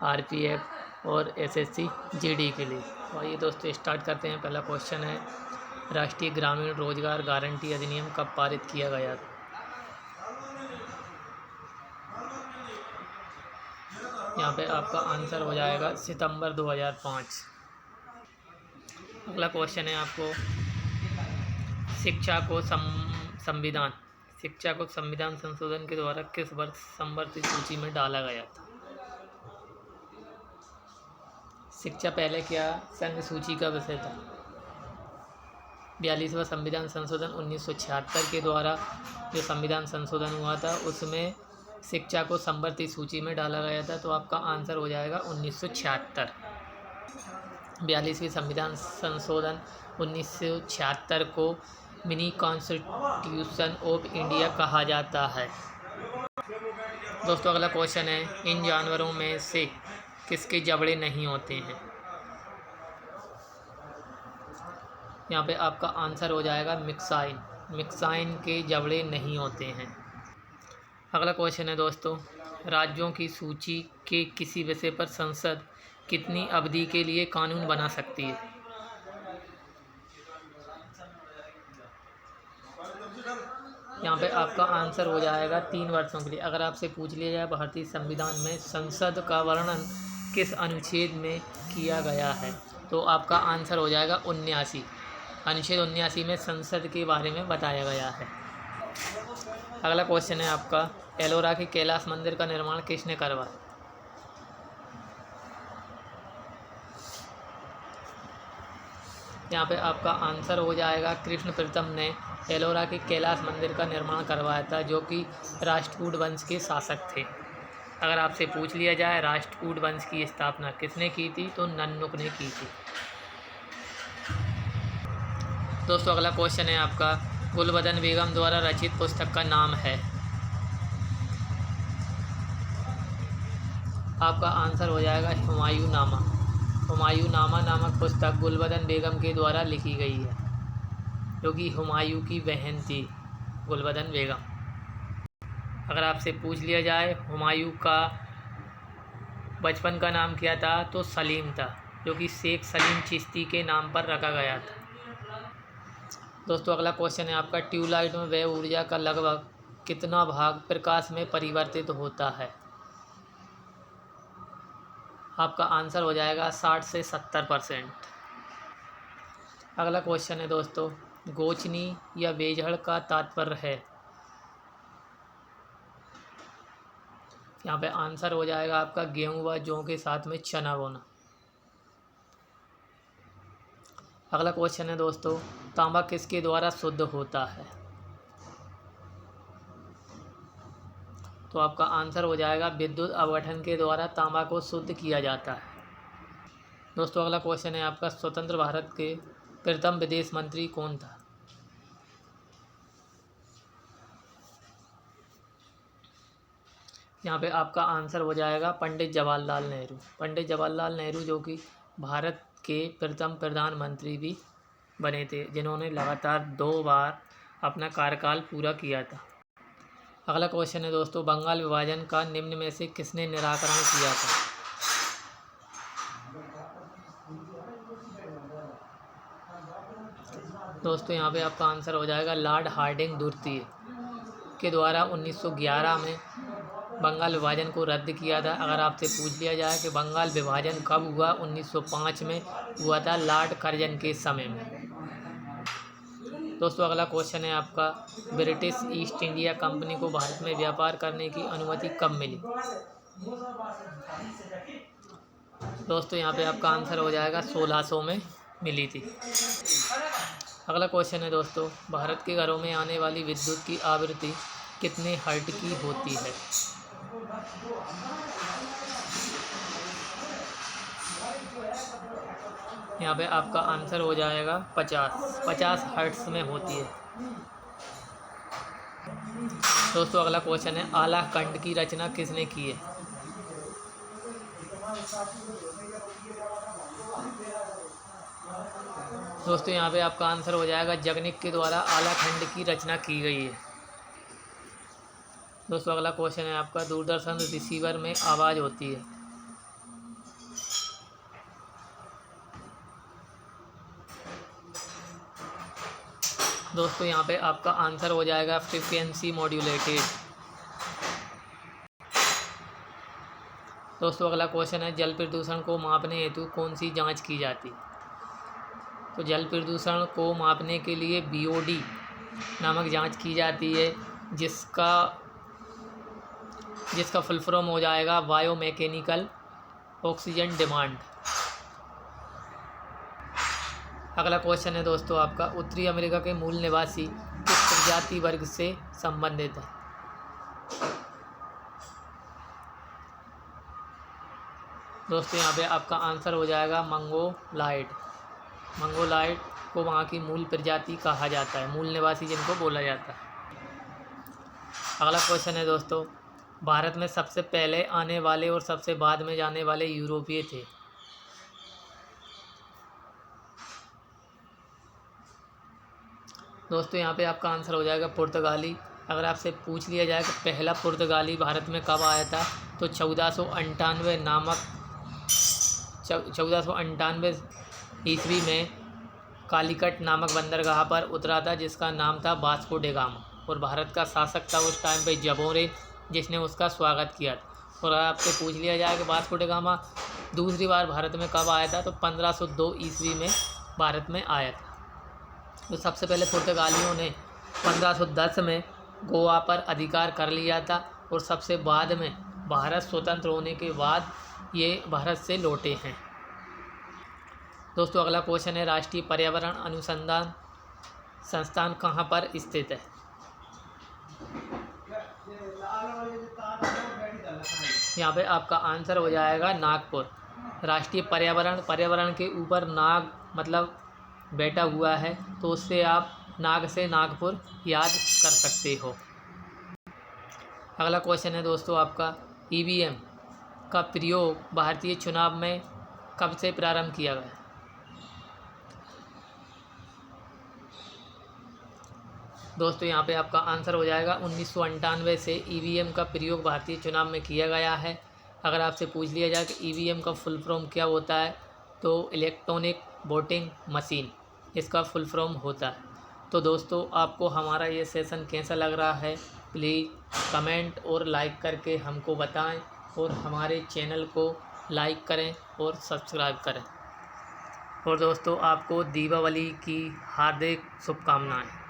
RPF और SSC GD के लिए। तो आइए दोस्तों स्टार्ट करते हैं। पहला क्वेश्चन है, राष्ट्रीय ग्रामीण रोजगार गारंटी अधिनियम कब पारित किया गया? यहाँ पे आपका आंसर हो जाएगा सितंबर 2005। अगला क्वेश्चन है आपको, शिक्षा को संविधान संशोधन के द्वारा किस वर्ष संवर्धित सूची में डाला गया था? शिक्षा पहले क्या संघ सूची का विषय था? 42वां संविधान संशोधन 1976 के द्वारा जो संविधान संशोधन हुआ था उसमें शिक्षा को संवर्धित सूची में डाला गया था। तो आपका आंसर हो जाएगा 1976। 42वीं संविधान संशोधन 1976 को मिनी कॉन्स्टिट्यूशन ऑफ इंडिया कहा जाता है। दोस्तों अगला क्वेश्चन है, इन जानवरों में से किसके जबड़े नहीं होते हैं? यहाँ पे आपका आंसर हो जाएगा मिक्साइन के जबड़े नहीं होते हैं। अगला क्वेश्चन है दोस्तों, राज्यों की सूची के किसी विषय पर संसद कितनी अवधि के लिए कानून बना सकती है? यहाँ पे आपका आंसर हो जाएगा 3 वर्षों के लिए। अगर आपसे पूछ लिया जाए भारतीय संविधान में संसद का वर्णन किस अनुच्छेद में किया गया है, तो आपका आंसर हो जाएगा 79। अनुच्छेद 79 में संसद के बारे में बताया गया है। अगला क्वेश्चन है आपका, एलोरा के कैलाश मंदिर का निर्माण किसने करवाया? यहाँ पे आपका आंसर हो जाएगा कृष्ण प्रथम ने एलोरा के कैलाश मंदिर का निर्माण करवाया था, जो कि राष्ट्रकूट वंश के शासक थे। अगर आपसे पूछ लिया जाए राष्ट्रकूट वंश की स्थापना किसने की थी, तो नन्नुक ने की थी। दोस्तों अगला क्वेश्चन है आपका, गुलबदन बेगम द्वारा रचित पुस्तक का नाम है? आपका आंसर हो जाएगा हुमायूं नामा। हुमायूं नामा नामक पुस्तक गुलबदन बेगम के द्वारा लिखी गई है, जो कि हुमायूं की बहन थी गुलबदन बेगम। अगर आपसे पूछ लिया जाए हुमायूं का बचपन का नाम क्या था, तो सलीम था, जो कि शेख सलीम चिश्ती के नाम पर रखा गया था। दोस्तों अगला क्वेश्चन है आपका, ट्यूबलाइट में वह ऊर्जा का लगभग कितना भाग प्रकाश में परिवर्तित होता है? आपका आंसर हो जाएगा 60 से 70%। अगला क्वेश्चन है दोस्तों, गोचनी या बेजहड़ का तात्पर्य है? यहाँ पे आंसर हो जाएगा आपका गेहूं व जौ के साथ में चना बोना। अगला क्वेश्चन है दोस्तों, तांबा किसके द्वारा शुद्ध होता है? तो आपका आंसर हो जाएगा विद्युत अपघटन के द्वारा तांबा को शुद्ध किया जाता है। दोस्तों अगला क्वेश्चन है आपका, स्वतंत्र भारत के प्रथम विदेश मंत्री कौन था? यहाँ पे आपका आंसर हो जाएगा पंडित जवाहरलाल नेहरू। पंडित जवाहरलाल नेहरू जो कि भारत के प्रथम प्रधानमंत्री भी बने थे, जिन्होंने लगातार 2 बार अपना कार्यकाल पूरा किया था। अगला क्वेश्चन है दोस्तों, बंगाल विभाजन का निम्न में से किसने निराकरण किया था? दोस्तों यहाँ पे आपका आंसर हो जाएगा लॉर्ड हार्डिंग द्वितीय के द्वारा 1911 में बंगाल विभाजन को रद्द किया था। अगर आपसे पूछ लिया जाए कि बंगाल विभाजन कब हुआ, 1905 में हुआ था, लॉर्ड कर्जन के समय में। दोस्तों अगला क्वेश्चन है आपका, ब्रिटिश ईस्ट इंडिया कंपनी को भारत में व्यापार करने की अनुमति कब मिली? दोस्तों यहाँ पे आपका आंसर हो जाएगा 1600 में मिली थी। अगला क्वेश्चन है दोस्तों, भारत के घरों में आने वाली विद्युत की आवृत्ति कितने हर्ट्ज की होती है? यहाँ पे आपका आंसर हो जाएगा 50 हर्ट्ज में होती है। दोस्तों अगला क्वेश्चन है, आला खंड की रचना किसने की है? दोस्तों यहाँ पे आपका आंसर हो जाएगा जगनिक के द्वारा आला खंड की रचना की गई है। दोस्तों अगला क्वेश्चन है आपका, दूरदर्शन रिसीवर में आवाज़ होती है? दोस्तों यहाँ पे आपका आंसर हो जाएगा फ्रीक्वेंसी मॉड्यूलेटेड। दोस्तों अगला क्वेश्चन है, जल प्रदूषण को मापने हेतु कौन सी जांच की जाती है? तो जल प्रदूषण को मापने के लिए BOD नामक जांच की जाती है, जिसका फुल फॉर्म हो जाएगा बायोमैकेनिकल ऑक्सीजन डिमांड। अगला क्वेश्चन है दोस्तों आपका, उत्तरी अमेरिका के मूल निवासी किस प्रजाति वर्ग से संबंधित है? दोस्तों यहाँ पे आपका आंसर हो जाएगा मंगोलायड। मंगोलायड को वहाँ की मूल प्रजाति कहा जाता है, मूल निवासी जिनको बोला जाता है। अगला क्वेश्चन है दोस्तों, भारत में सबसे पहले आने वाले और सबसे बाद में जाने वाले यूरोपीय थे? दोस्तों यहाँ पे आपका आंसर हो जाएगा पुर्तगाली। अगर आपसे पूछ लिया जाए कि पहला पुर्तगाली भारत में कब आया था, तो 1498 ईस्वी में कालीकट नामक बंदरगाह पर उतरा था, जिसका नाम था वास्को डे गामा, और भारत का शासक था उस टाइम पे जबोरे, जिसने उसका स्वागत किया था। और अगर आपसे पूछ लिया जाए कि वास्को डे गामा दूसरी बार भारत में कब आया था, तो 1502 ईस्वी में भारत में आया था। तो सबसे पहले पुर्तगालियों ने 1510 में गोवा पर अधिकार कर लिया था, और सबसे बाद में भारत स्वतंत्र होने के बाद ये भारत से लौटे हैं। दोस्तों अगला क्वेश्चन है, राष्ट्रीय पर्यावरण अनुसंधान संस्थान कहाँ पर स्थित है? यहाँ पे आपका आंसर हो जाएगा नागपुर। राष्ट्रीय पर्यावरण के ऊपर नाग मतलब बैठा हुआ है, तो उससे आप नाग से नागपुर याद कर सकते हो। अगला क्वेश्चन है दोस्तों आपका, EVM का प्रयोग भारतीय चुनाव में कब से प्रारंभ किया गया? दोस्तों यहाँ पे आपका आंसर हो जाएगा 1998 से EVM का प्रयोग भारतीय चुनाव में किया गया है। अगर आपसे पूछ लिया जाए कि EVM का फुल फॉर्म क्या होता है, तो इलेक्ट्रॉनिक वोटिंग मशीन इसका फुल फॉर्म होता है। तो दोस्तों आपको हमारा ये सेशन कैसा लग रहा है, प्लीज़ कमेंट और लाइक करके हमको बताएं, और हमारे चैनल को लाइक करें और सब्सक्राइब करें। और दोस्तों आपको दीपावली की हार्दिक शुभकामनाएं।